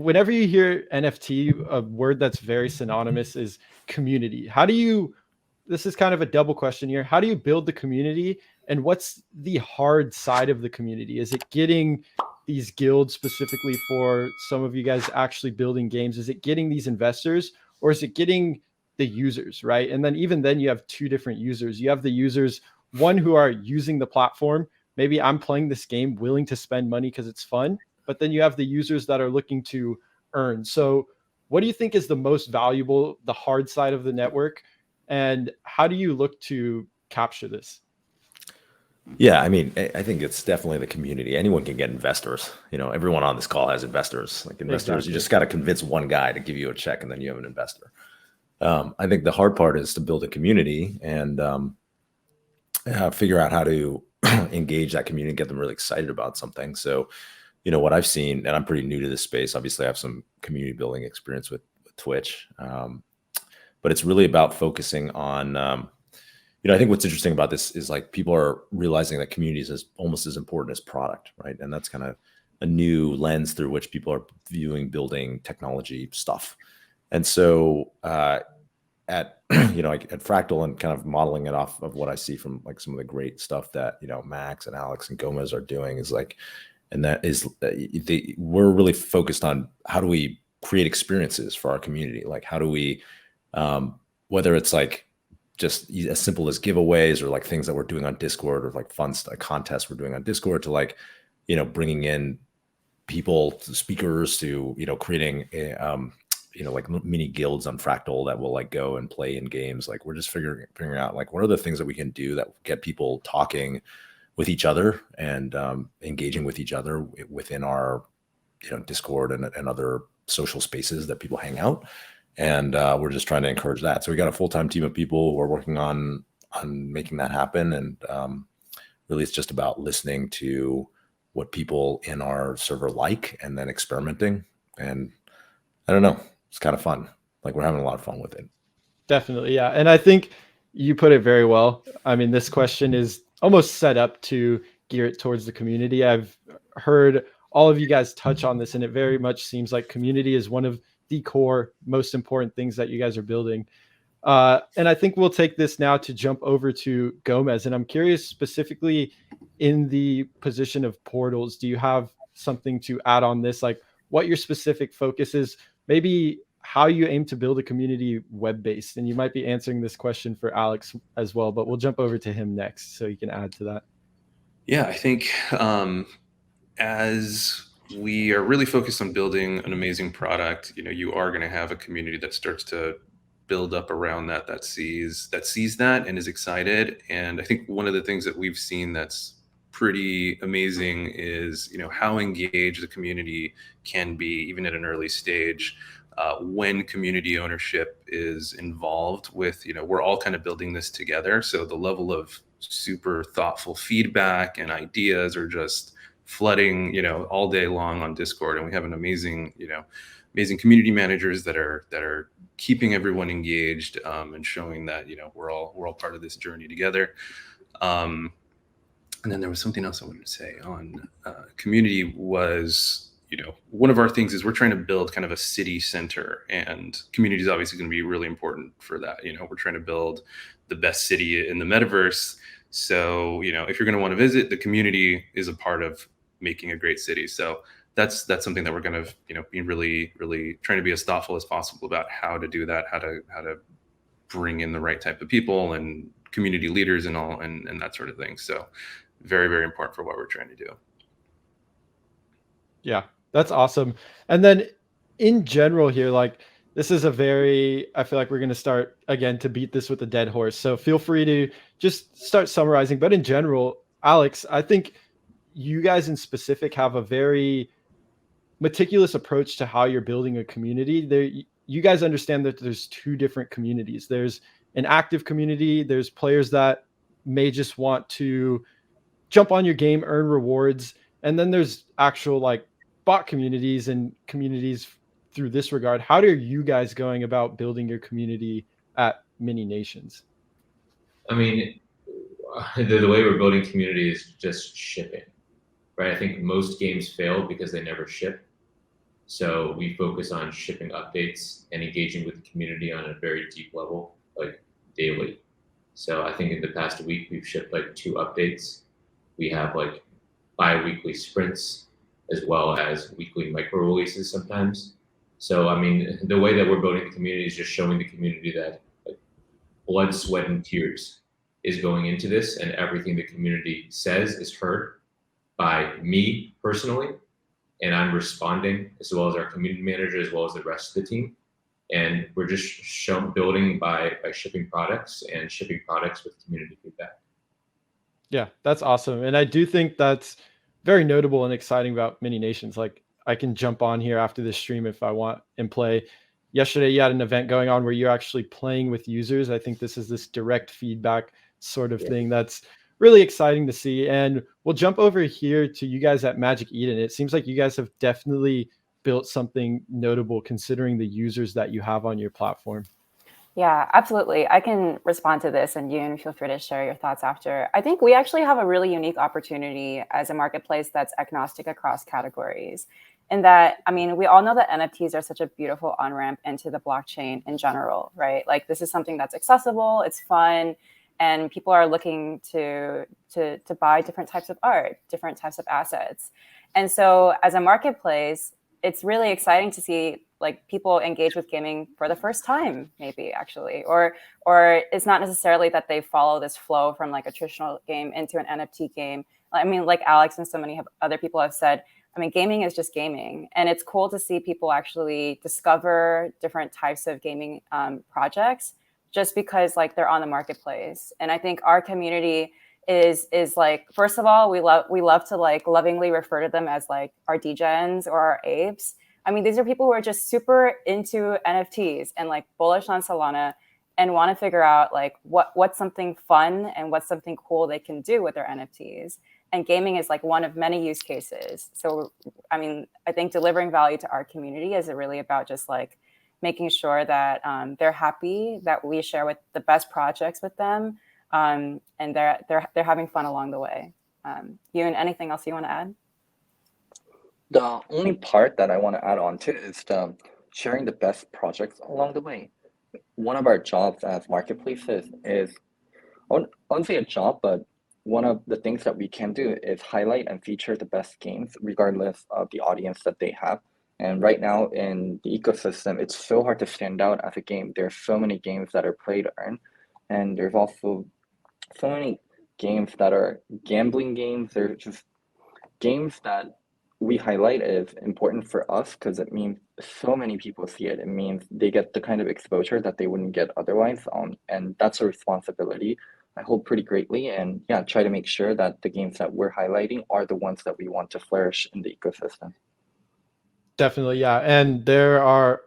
whenever you hear NFT, a word that's very synonymous is community. This is kind of a double question here. How do you build the community, and what's the hard side of the community? Is it getting these guilds specifically for some of you guys actually building games? Is it getting these investors, or is it getting the users, right? And then even then you have two different users. You have the users, one who are using the platform. Maybe I'm playing this game willing to spend money because it's fun, but then you have the users that are looking to earn. So what do you think is the most valuable, the hard side of the network? And how do you look to capture this? Yeah, I mean, I think it's definitely the community. Anyone can get investors. Everyone on this call has investors. Like investors, exactly. You just got to convince one guy to give you a check, and then you have an investor. I think the hard part is to build a community and figure out how to engage that community and get them really excited about something. So, what I've seen, and I'm pretty new to this space. Obviously, I have some community building experience with Twitch, but it's really about focusing on. I think what's interesting about this is like people are realizing that community is almost as important as product, right? And that's kind of a new lens through which people are viewing building technology stuff. And so at Fractal, and kind of modeling it off of what I see from like some of the great stuff that Max and Alex and Gomez are doing is like, and that is we're really focused on how do we create experiences for our community? Like how do we, whether it's like just as simple as giveaways or like things that we're doing on Discord or like fun contests we're doing on Discord to like, bringing in people, speakers to, creating a, like mini guilds on Fractal that will like go and play in games. Like we're just figuring out like what are the things that we can do that get people talking with each other and engaging with each other within our, Discord and other social spaces that people hang out. And we're just trying to encourage that. So we got a full-time team of people who are working on making that happen. And really it's just about listening to what people in our server like and then experimenting. And I don't know, it's kind of fun. Like we're having a lot of fun with it. Definitely. Yeah. And I think you put it very well. I mean, this question is almost set up to gear it towards the community. I've heard all of you guys touch on this, and it very much seems like community is one of the core, most important things that you guys are building. And I think we'll take this now to jump over to Gomez. And I'm curious specifically in the position of portals, do you have something to add on this? Like what your specific focus is, maybe how you aim to build a community web-based? And you might be answering this question for Alex as well, but we'll jump over to him next so you can add to that. Yeah, I think as we are really focused on building an amazing product, you are going to have a community that starts to build up around that sees that and is excited. And I think one of the things that we've seen that's pretty amazing is, how engaged the community can be, even at an early stage, when community ownership is involved with, we're all kind of building this together. So the level of super thoughtful feedback and ideas are just flooding, all day long on Discord. And we have an amazing community managers that are keeping everyone engaged and showing that, we're all part of this journey together. And then there was something else I wanted to say on community was, one of our things is we're trying to build kind of a city center, and community is obviously going to be really important for that. We're trying to build the best city in the metaverse. So, if you're going to want to visit, the community is a part of making a great city. So that's something that we're going to, be really, really trying to be as thoughtful as possible about how to do that, how to bring in the right type of people and community leaders and all, and that sort of thing. So very, very important for what we're trying to do. Yeah, that's awesome. And then in general here, like this is I feel like we're going to start again to beat this with a dead horse. So feel free to just start summarizing. But in general, Alex, I think you guys in specific have a very meticulous approach to how you're building a community. You guys understand that there's two different communities. There's an active community. There's players that may just want to jump on your game, earn rewards. And then there's actual like bot communities and communities through this regard. How are you guys going about building your community at Mini Nations? I mean, the way we're building community is just shipping, right? I think most games fail because they never ship. So we focus on shipping updates and engaging with the community on a very deep level, like daily. So I think in the past week, we've shipped like 2 updates. We have like bi-weekly sprints as well as weekly micro releases sometimes. So, I mean, the way that we're building the community is just showing the community that like, blood, sweat, and tears is going into this, and everything the community says is heard by me personally, and I'm responding, as well as our community manager, as well as the rest of the team. And we're just building by shipping products and shipping products with community feedback. Yeah, that's awesome. And I do think that's very notable and exciting about Mini Nations. Like, I can jump on here after this stream if I want and play. Yesterday, you had an event going on where you're actually playing with users. I think this is this direct feedback sort of thing that's really exciting to see. And we'll jump over here to you guys at Magic Eden. It seems like you guys have definitely built something notable considering the users that you have on your platform. Yeah, absolutely. I can respond to this, and Yoon, feel free to share your thoughts after. I think we actually have a really unique opportunity as a marketplace that's agnostic across categories. In that, I mean, we all know that NFTs are such a beautiful on-ramp into the blockchain in general, right? Like, this is something that's accessible, it's fun, and people are looking to buy different types of art, different types of assets. And so as a marketplace, it's really exciting to see like people engage with gaming for the first time, maybe actually, or it's not necessarily that they follow this flow from like a traditional game into an NFT game. I mean, like Alex and so many other people have said, I mean, gaming is just gaming, and it's cool to see people actually discover different types of gaming projects just because like they're on the marketplace. And I think our community is like, first of all, we love to like lovingly refer to them as like our degens or our apes. I mean, these are people who are just super into NFTs and like bullish on Solana and want to figure out like what's something fun and what's something cool they can do with their NFTs. And gaming is like one of many use cases. So, I mean, I think delivering value to our community is really about just like making sure that they're happy, that we share with the best projects with them, and they're having fun along the way. Yoon, anything else you want to add? The only part that I want to add on to is sharing the best projects along the way. One of our jobs as marketplaces is, I wouldn't say a job, but one of the things that we can do is highlight and feature the best games, regardless of the audience that they have. And right now in the ecosystem, it's so hard to stand out as a game. There's so many games that are play to earn, and there's also so many games that are gambling games. They're just games that we highlight as important for us because it means so many people see it. It means they get the kind of exposure that they wouldn't get otherwise. And that's a responsibility I hold pretty greatly. And yeah, try to make sure that the games that we're highlighting are the ones that we want to flourish in the ecosystem. Definitely, yeah. And there are,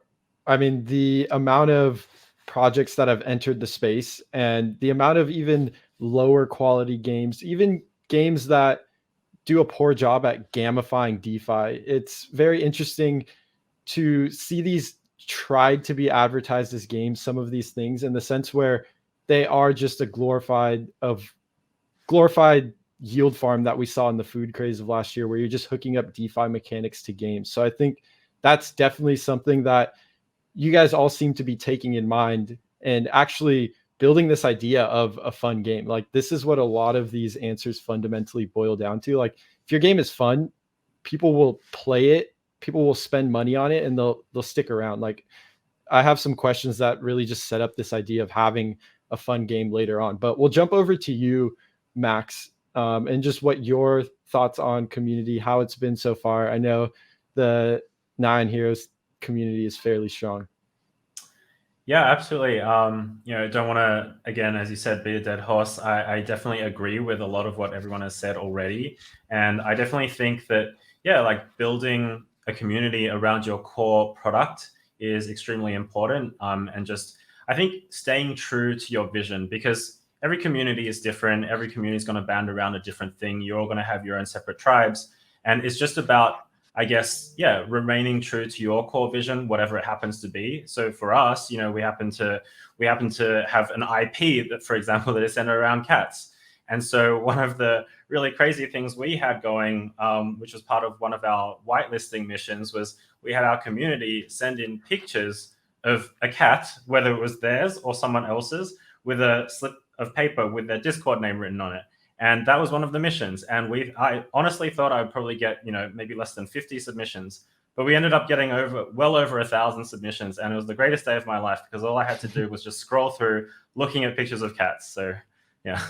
I mean, the amount of projects that have entered the space and the amount of even lower quality games, even games that do a poor job at gamifying DeFi. It's very interesting to see these tried to be advertised as games, some of these things, in the sense where they are just a glorified yield farm that we saw in the food craze of last year, where you're just hooking up DeFi mechanics to games. So I think that's definitely something that you guys all seem to be taking in mind and actually building this idea of a fun game. Like, this is what a lot of these answers fundamentally boil down to. Like, if your game is fun, people will play it, people will spend money on it, and they'll stick around. Like, I have some questions that really just set up this idea of having a fun game later on, but we'll jump over to you, Max, and just what your thoughts on community, how it's been so far. I know the Nyan Heroes community is fairly strong. Yeah, absolutely. Don't want to, again, as you said, beat a dead horse. I definitely agree with a lot of what everyone has said already. And I definitely think that, like building a community around your core product is extremely important. And just, I think, staying true to your vision, because every community is different. Every community is going to band around a different thing. You're all going to have your own separate tribes. And it's just about, I guess, remaining true to your core vision, whatever it happens to be. So for us, we happen to have an IP that, for example, that is centered around cats. And so one of the really crazy things we had going, which was part of one of our whitelisting missions, was we had our community send in pictures of a cat, whether it was theirs or someone else's, with a slip of paper with their Discord name written on it. And that was one of the missions. And I honestly thought I would probably get, maybe less than 50 submissions, but we ended up getting well over 1,000 submissions. And it was the greatest day of my life because all I had to do was just scroll through looking at pictures of cats. So yeah,